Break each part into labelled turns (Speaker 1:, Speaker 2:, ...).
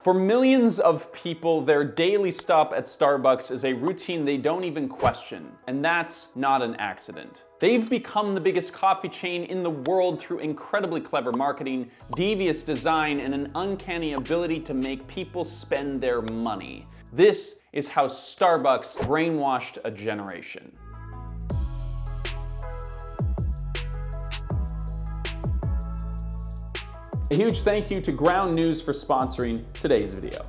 Speaker 1: For millions of people, their daily stop at Starbucks is a routine they don't even question, and that's not an accident. They've become the biggest coffee chain in the world through incredibly clever marketing, devious design, and an uncanny ability to make people spend their money. This is how Starbucks brainwashed a generation. A huge thank you to Ground News for sponsoring today's video.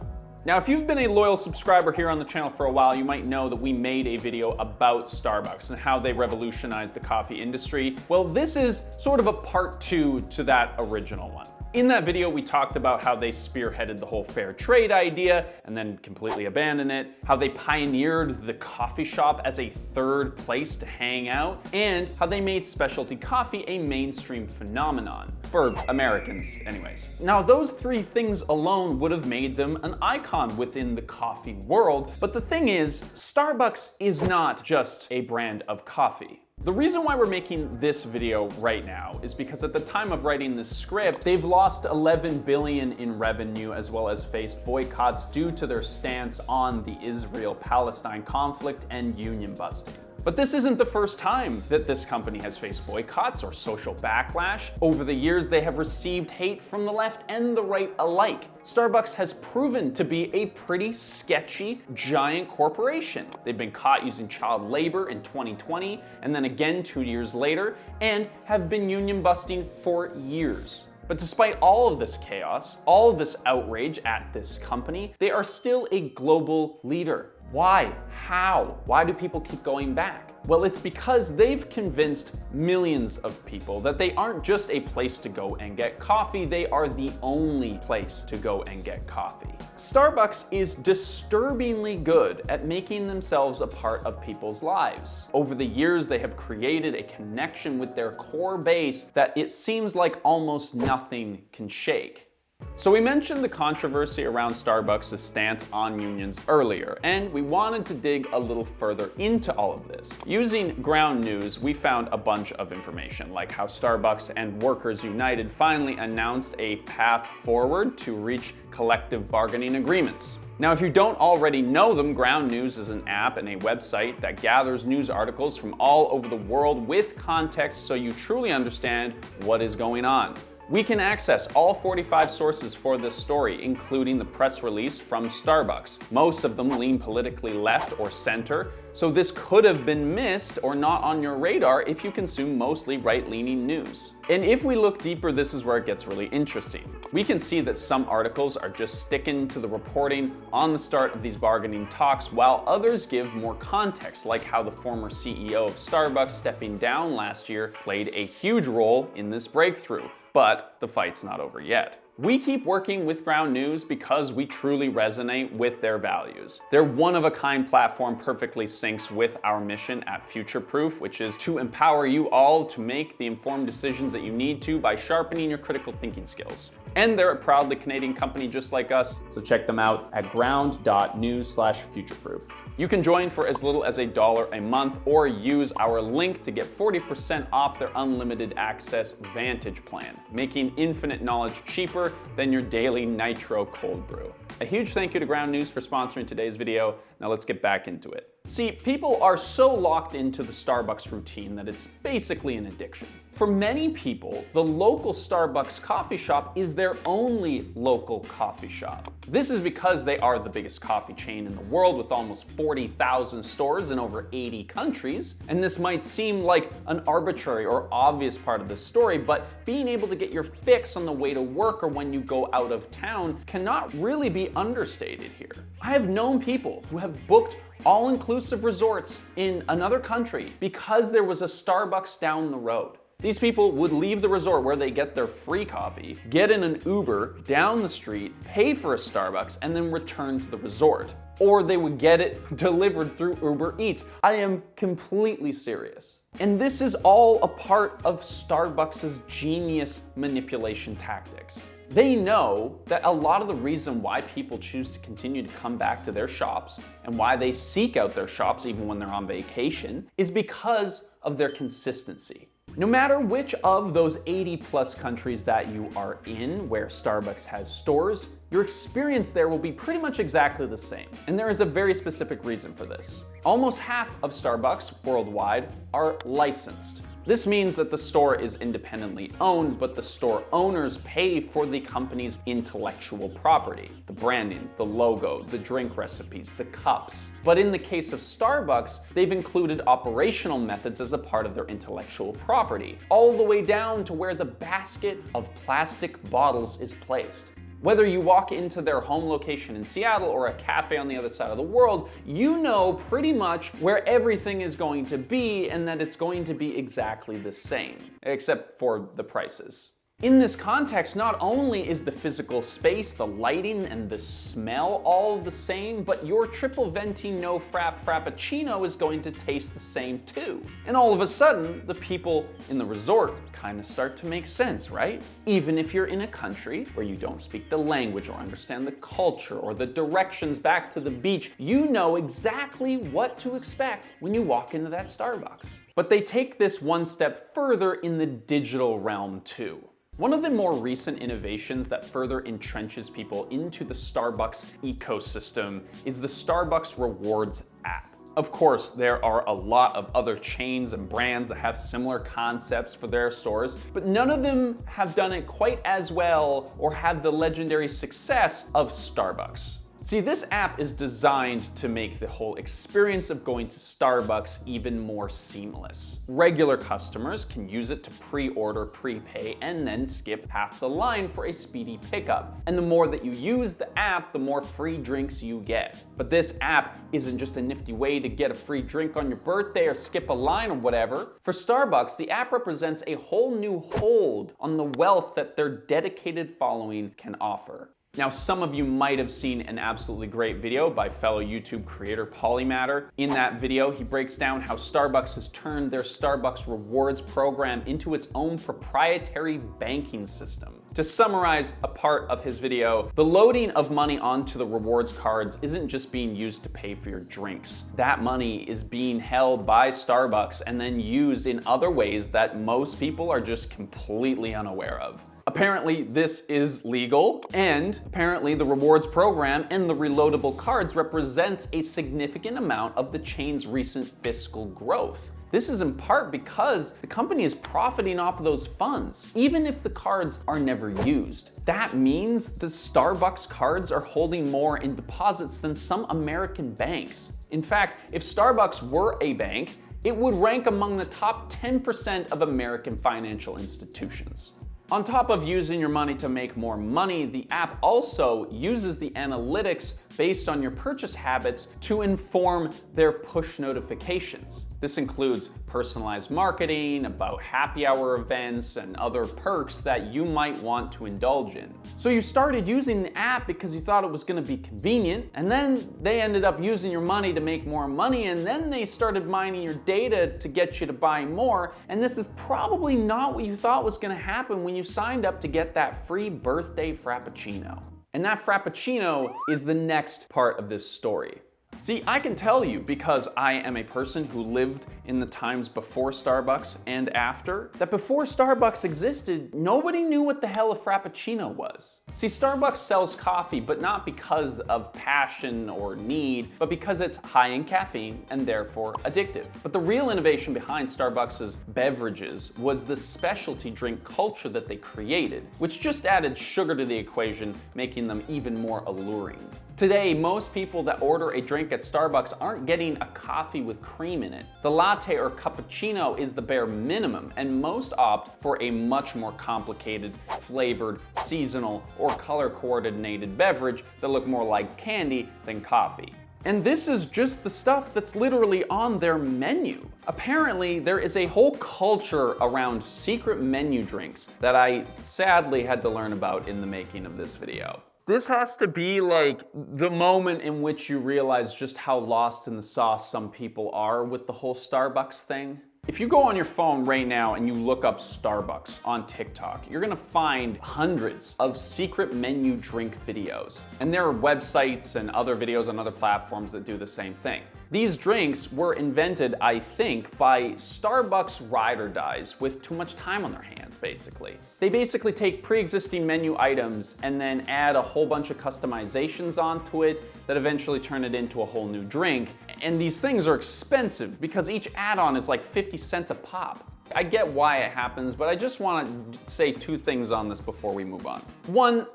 Speaker 1: Now, if you've been a loyal subscriber here on the channel for a while, you might know that we made a video about Starbucks and how they revolutionized the coffee industry. Well, this is sort of a part 2 to that original one. In that video, we talked about how they spearheaded the whole fair trade idea and then completely abandoned it, how they pioneered the coffee shop as a third place to hang out, and how they made specialty coffee a mainstream phenomenon. For Americans, anyways. Now, those 3 things alone would have made them an icon within the coffee world, but the thing is, Starbucks is not just a brand of coffee. The reason why we're making this video right now is because at the time of writing this script, they've lost $11 billion in revenue as well as faced boycotts due to their stance on the Israel-Palestine conflict and union busting. But this isn't the first time that this company has faced boycotts or social backlash. Over the years, they have received hate from the left and the right alike. Starbucks has proven to be a pretty sketchy, giant corporation. They've been caught using child labor in 2020, and then again 2 years later, and have been union busting for years. But despite all of this chaos, all of this outrage at this company, they are still a global leader. Why? How? Why do people keep going back? Well, it's because they've convinced millions of people that they aren't just a place to go and get coffee, they are the only place to go and get coffee. Starbucks is disturbingly good at making themselves a part of people's lives. Over the years, they have created a connection with their core base that it seems like almost nothing can shake. So we mentioned the controversy around Starbucks' stance on unions earlier, and we wanted to dig a little further into all of this. Using Ground News, we found a bunch of information, like how Starbucks and Workers United finally announced a path forward to reach collective bargaining agreements. Now, if you don't already know them, Ground News is an app and a website that gathers news articles from all over the world with context so you truly understand what is going on. We can access all 45 sources for this story, including the press release from Starbucks. Most of them lean politically left or center, so this could have been missed or not on your radar if you consume mostly right-leaning news. And if we look deeper, this is where it gets really interesting. We can see that some articles are just sticking to the reporting on the start of these bargaining talks, while others give more context, like how the former CEO of Starbucks stepping down last year played a huge role in this breakthrough. But the fight's not over yet. We keep working with Ground News because we truly resonate with their values. Their one-of-a-kind platform perfectly syncs with our mission at Future Proof, which is to empower you all to make the informed decisions that you need to by sharpening your critical thinking skills. And they're a proudly Canadian company just like us, so check them out at ground.news/futureproof. You can join for as little as $1 a month or use our link to get 40% off their unlimited access Vantage plan, making infinite knowledge cheaper than your daily nitro cold brew. A huge thank you to Ground News for sponsoring today's video. Now let's get back into it. See, people are so locked into the Starbucks routine that it's basically an addiction. For many people, the local Starbucks coffee shop is their only local coffee shop. This is because they are the biggest coffee chain in the world with almost 40,000 stores in over 80 countries. And this might seem like an arbitrary or obvious part of the story, but being able to get your fix on the way to work or when you go out of town cannot really be understated here. I have known people who have booked all-inclusive resorts in another country because there was a Starbucks down the road. These people would leave the resort where they get their free coffee, get in an Uber down the street, pay for a Starbucks, and then return to the resort. Or they would get it delivered through Uber Eats. I am completely serious. And this is all a part of Starbucks' genius manipulation tactics. They know that a lot of the reason why people choose to continue to come back to their shops and why they seek out their shops even when they're on vacation is because of their consistency. No matter which of those 80+ countries that you are in where Starbucks has stores, your experience there will be pretty much exactly the same. And there is a very specific reason for this. Almost half of Starbucks worldwide are licensed. This means that the store is independently owned, but the store owners pay for the company's intellectual property. The branding, the logo, the drink recipes, the cups. But in the case of Starbucks, they've included operational methods as a part of their intellectual property, all the way down to where the basket of plastic bottles is placed. Whether you walk into their home location in Seattle or a cafe on the other side of the world, you know pretty much where everything is going to be and that it's going to be exactly the same, except for the prices. In this context, not only is the physical space, the lighting, and the smell all the same, but your triple venti no frap frappuccino is going to taste the same too. And all of a sudden, the people in the resort kind of start to make sense, right? Even if you're in a country where you don't speak the language or understand the culture or the directions back to the beach, you know exactly what to expect when you walk into that Starbucks. But they take this one step further in the digital realm too. One of the more recent innovations that further entrenches people into the Starbucks ecosystem is the Starbucks Rewards app. Of course, there are a lot of other chains and brands that have similar concepts for their stores, but none of them have done it quite as well or had the legendary success of Starbucks. See, this app is designed to make the whole experience of going to Starbucks even more seamless. Regular customers can use it to pre-order, prepay, and then skip half the line for a speedy pickup. And the more that you use the app, the more free drinks you get. But this app isn't just a nifty way to get a free drink on your birthday or skip a line or whatever. For Starbucks, the app represents a whole new hold on the wealth that their dedicated following can offer. Now, some of you might have seen an absolutely great video by fellow YouTube creator Polymatter. In that video, he breaks down how Starbucks has turned their Starbucks Rewards program into its own proprietary banking system. To summarize a part of his video, the loading of money onto the rewards cards isn't just being used to pay for your drinks. That money is being held by Starbucks and then used in other ways that most people are just completely unaware of. Apparently, this is legal, and apparently the rewards program and the reloadable cards represents a significant amount of the chain's recent fiscal growth. This is in part because the company is profiting off of those funds, even if the cards are never used. That means the Starbucks cards are holding more in deposits than some American banks. In fact, if Starbucks were a bank, it would rank among the top 10% of American financial institutions. On top of using your money to make more money, the app also uses the analytics based on your purchase habits to inform their push notifications. This includes personalized marketing about happy hour events and other perks that you might want to indulge in. So you started using the app because you thought it was going to be convenient, and then they ended up using your money to make more money, and then they started mining your data to get you to buy more, and this is probably not what you thought was going to happen when you signed up to get that free birthday Frappuccino. And that Frappuccino is the next part of this story. See, I can tell you, because I am a person who lived in the times before Starbucks and after, that before Starbucks existed, nobody knew what the hell a Frappuccino was. See, Starbucks sells coffee, but not because of passion or need, but because it's high in caffeine and therefore addictive. But the real innovation behind Starbucks' beverages was the specialty drink culture that they created, which just added sugar to the equation, making them even more alluring. Today, most people that order a drink at Starbucks aren't getting a coffee with cream in it. The latte or cappuccino is the bare minimum, and most opt for a much more complicated, flavored, seasonal, or color-coordinated beverage that look more like candy than coffee. And this is just the stuff that's literally on their menu. Apparently, there is a whole culture around secret menu drinks that I sadly had to learn about in the making of this video. This has to be like the moment in which you realize just how lost in the sauce some people are with the whole Starbucks thing. If you go on your phone right now and you look up Starbucks on TikTok, you're gonna find hundreds of secret menu drink videos. And there are websites and other videos on other platforms that do the same thing. These drinks were invented, I think, by Starbucks ride or dies with too much time on their hands. basically. They basically take pre-existing menu items and then add a whole bunch of customizations onto it that eventually turn it into a whole new drink. And these things are expensive because each add-on is like 50 cents a pop. I get why it happens, but I just want to say two things on this before we move on. One,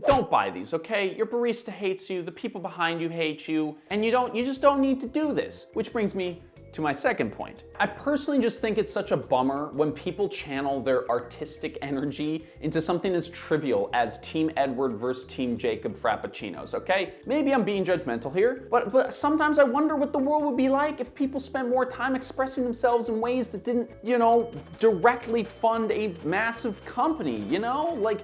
Speaker 1: don't buy these, okay? Your barista hates you, the people behind you hate you, and you just don't need to do this. Which brings me to my second point. I personally just think it's such a bummer when people channel their artistic energy into something as trivial as Team Edward versus Team Jacob Frappuccinos, okay? Maybe I'm being judgmental here, but sometimes I wonder what the world would be like if people spent more time expressing themselves in ways that didn't, directly fund a massive company, Like,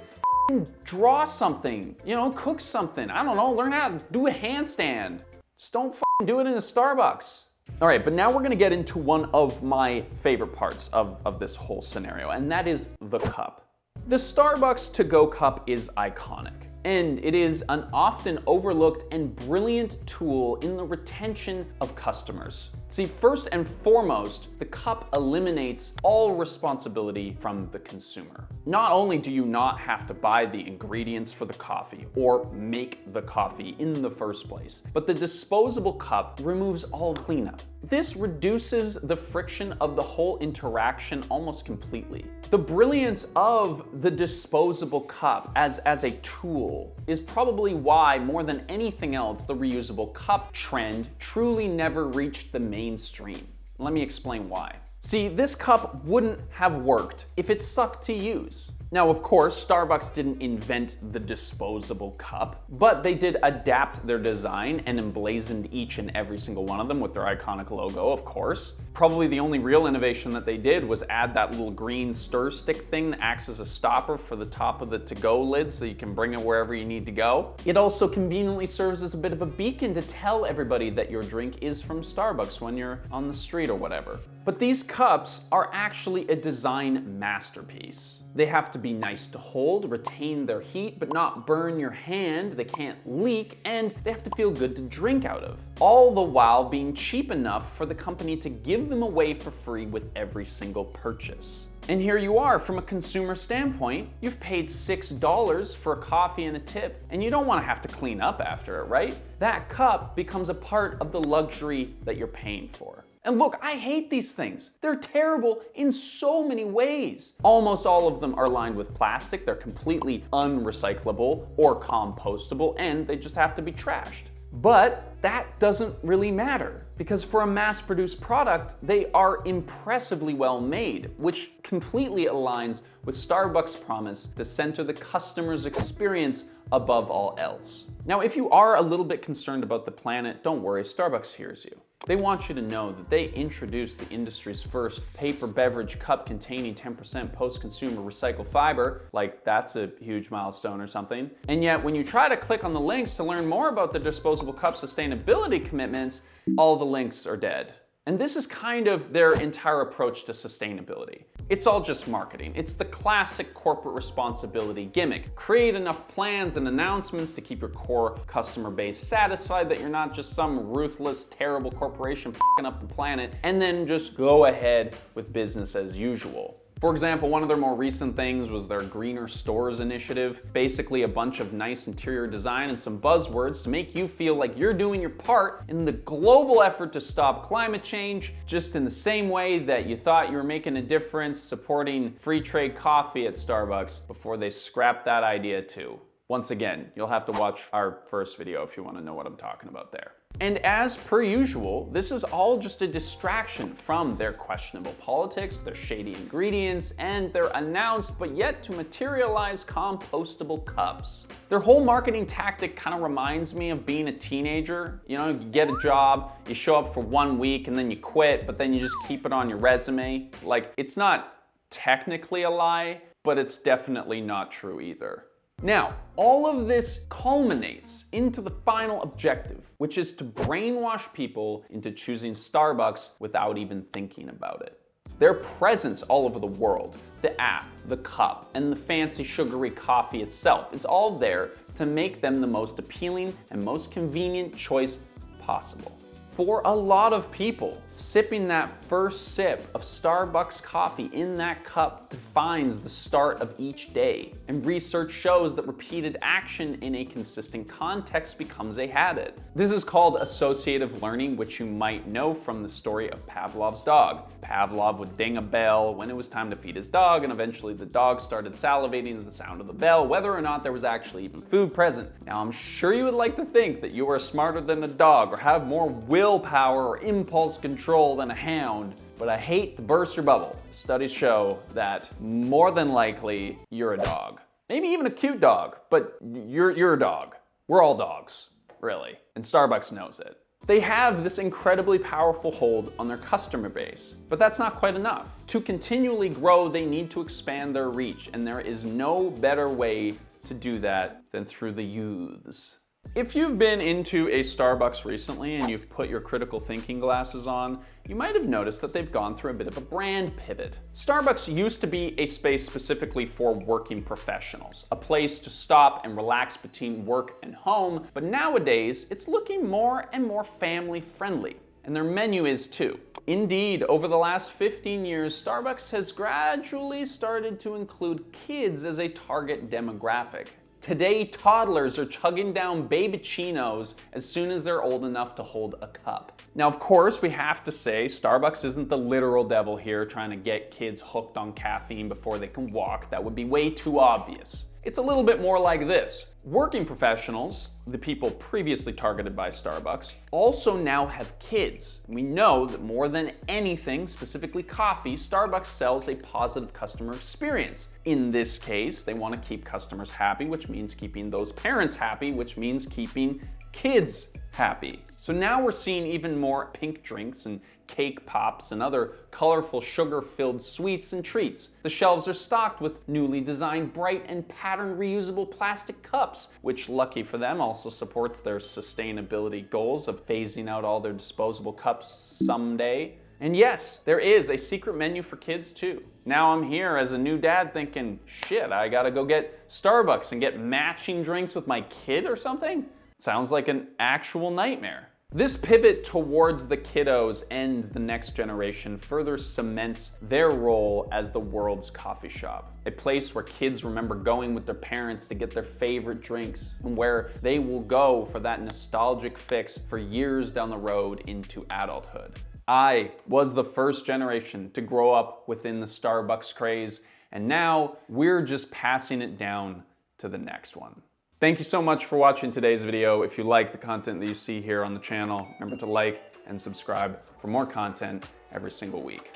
Speaker 1: draw something, cook something, I don't know, learn how to do a handstand. Just don't do it in a Starbucks. All right, but now we're gonna get into one of my favorite parts of this whole scenario, and that is the cup. The Starbucks to-go cup is iconic, and it is an often overlooked and brilliant tool in the retention of customers. See, first and foremost, the cup eliminates all responsibility from the consumer. Not only do you not have to buy the ingredients for the coffee or make the coffee in the first place, but the disposable cup removes all cleanup. This reduces the friction of the whole interaction almost completely. The brilliance of the disposable cup as a tool is probably why, more than anything else, the reusable cup trend truly never reached the mainstream. Let me explain why. See, this cup wouldn't have worked if it sucked to use. Now, of course, Starbucks didn't invent the disposable cup, but they did adapt their design and emblazoned each and every single one of them with their iconic logo, of course. Probably the only real innovation that they did was add that little green stir stick thing that acts as a stopper for the top of the to-go lid so you can bring it wherever you need to go. It also conveniently serves as a bit of a beacon to tell everybody that your drink is from Starbucks when you're on the street or whatever. But these cups are actually a design masterpiece. They have to be nice to hold, retain their heat, but not burn your hand, they can't leak, and they have to feel good to drink out of. All the while being cheap enough for the company to give them away for free with every single purchase. And here you are, from a consumer standpoint, you've paid $6 for a coffee and a tip, and you don't want to have to clean up after it, right? That cup becomes a part of the luxury that you're paying for. And look, I hate these things. They're terrible in so many ways. Almost all of them are lined with plastic. They're completely unrecyclable or compostable, and they just have to be trashed. But that doesn't really matter, because for a mass-produced product, they are impressively well made, which completely aligns with Starbucks' promise to center the customer's experience above all else. Now, if you are a little bit concerned about the planet, don't worry, Starbucks hears you. They want you to know that they introduced the industry's first paper beverage cup containing 10% post-consumer recycled fiber, like that's a huge milestone or something. And yet, when you try to click on the links to learn more about the disposable cup sustainability commitments, all the links are dead. And this is kind of their entire approach to sustainability. It's all just marketing. It's the classic corporate responsibility gimmick. Create enough plans and announcements to keep your core customer base satisfied that you're not just some ruthless, terrible corporation f***ing up the planet, and then just go ahead with business as usual. For example, one of their more recent things was their Greener Stores initiative. Basically a bunch of nice interior design and some buzzwords to make you feel like you're doing your part in the global effort to stop climate change, just in the same way that you thought you were making a difference supporting free trade coffee at Starbucks before they scrapped that idea too. Once again, you'll have to watch our first video if you want to know what I'm talking about there. And as per usual, this is all just a distraction from their questionable politics, their shady ingredients, and their announced but yet to materialize compostable cups. Their whole marketing tactic kind of reminds me of being a teenager. You know, you get a job, you show up for 1 week, and then you quit, but then you just keep it on your resume. Like, it's not technically a lie, but it's definitely not true either. Now, all of this culminates into the final objective, which is to brainwash people into choosing Starbucks without even thinking about it. Their presence all over the world, the app, the cup, and the fancy sugary coffee itself is all there to make them the most appealing and most convenient choice possible. For a lot of people, sipping that first sip of Starbucks coffee in that cup defines the start of each day. And research shows that repeated action in a consistent context becomes a habit. This is called associative learning, which you might know from the story of Pavlov's dog. Pavlov would ding a bell when it was time to feed his dog, and eventually the dog started salivating to the sound of the bell, whether or not there was actually even food present. Now, I'm sure you would like to think that you are smarter than a dog or have more willpower or impulse control than a hound, but I hate to burst your bubble. Studies show that more than likely you're a dog. Maybe even a cute dog, but you're a dog. We're all dogs, really. And Starbucks knows it. They have this incredibly powerful hold on their customer base, but that's not quite enough. To continually grow, they need to expand their reach, and there is no better way to do that than through the youths. If you've been into a Starbucks recently and you've put your critical thinking glasses on, you might have noticed that they've gone through a bit of a brand pivot. Starbucks used to be a space specifically for working professionals, a place to stop and relax between work and home, but nowadays it's looking more and more family friendly, and their menu is too. Indeed, over the last 15 years, Starbucks has gradually started to include kids as a target demographic. Today, toddlers are chugging down babycinos as soon as they're old enough to hold a cup. Now, of course, we have to say Starbucks isn't the literal devil here trying to get kids hooked on caffeine before they can walk. That would be way too obvious. It's a little bit more like this. Working professionals, the people previously targeted by Starbucks, also now have kids. We know that more than anything, specifically coffee, Starbucks sells a positive customer experience. In this case, they want to keep customers happy, which means keeping those parents happy, which means keeping kids happy. So now we're seeing even more pink drinks and cake pops and other colorful sugar-filled sweets and treats. The shelves are stocked with newly designed bright and patterned reusable plastic cups, which, lucky for them, also supports their sustainability goals of phasing out all their disposable cups someday. And yes, there is a secret menu for kids too. Now I'm here as a new dad thinking, shit, I gotta go get Starbucks and get matching drinks with my kid or something? Sounds like an actual nightmare. This pivot towards the kiddos and the next generation further cements their role as the world's coffee shop, a place where kids remember going with their parents to get their favorite drinks, and where they will go for that nostalgic fix for years down the road into adulthood. I was the first generation to grow up within the Starbucks craze, and now we're just passing it down to the next one. Thank you so much for watching today's video. If you like the content that you see here on the channel, remember to like and subscribe for more content every single week.